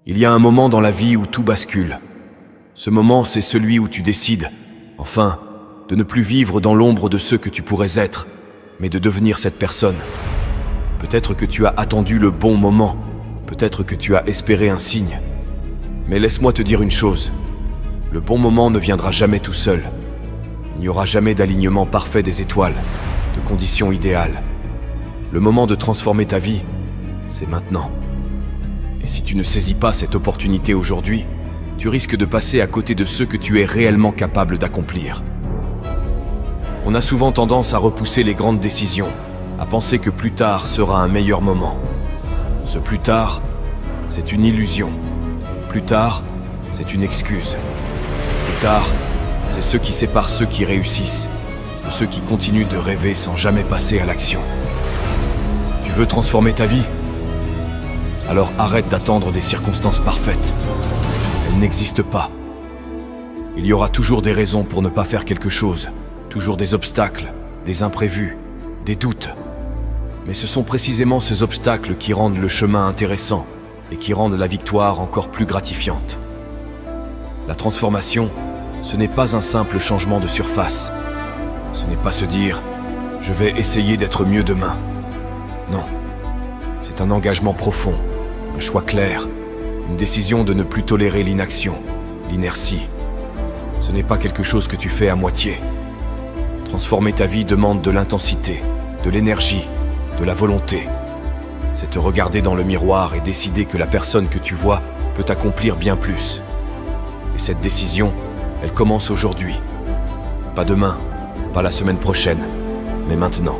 Il y a un moment dans la vie où tout bascule. Ce moment, c'est celui où tu décides, enfin, de ne plus vivre dans l'ombre de ce que tu pourrais être, mais de devenir cette personne. Peut-être que tu as attendu le bon moment, peut-être que tu as espéré un signe. Mais laisse-moi te dire une chose, le bon moment ne viendra jamais tout seul. Il n'y aura jamais d'alignement parfait des étoiles, de conditions idéales. Le moment de transformer ta vie, c'est maintenant. Et si tu ne saisis pas cette opportunité aujourd'hui, tu risques de passer à côté de ce que tu es réellement capable d'accomplir. On a souvent tendance à repousser les grandes décisions, à penser que plus tard sera un meilleur moment. Ce plus tard, c'est une illusion. Plus tard, c'est une excuse. Plus tard, c'est ce qui sépare ceux qui réussissent de ceux qui continuent de rêver sans jamais passer à l'action. Tu veux transformer ta vie ? Alors arrête d'attendre des circonstances parfaites. Elles n'existent pas. Il y aura toujours des raisons pour ne pas faire quelque chose, toujours des obstacles, des imprévus, des doutes. Mais ce sont précisément ces obstacles qui rendent le chemin intéressant et qui rendent la victoire encore plus gratifiante. La transformation, ce n'est pas un simple changement de surface. Ce n'est pas se dire « je vais essayer d'être mieux demain ». Non, c'est un engagement profond, un choix clair, une décision de ne plus tolérer l'inaction, l'inertie. Ce n'est pas quelque chose que tu fais à moitié. Transformer ta vie demande de l'intensité, de l'énergie, de la volonté. C'est te regarder dans le miroir et décider que la personne que tu vois peut accomplir bien plus. Et cette décision, elle commence aujourd'hui. Pas demain, pas la semaine prochaine, mais maintenant.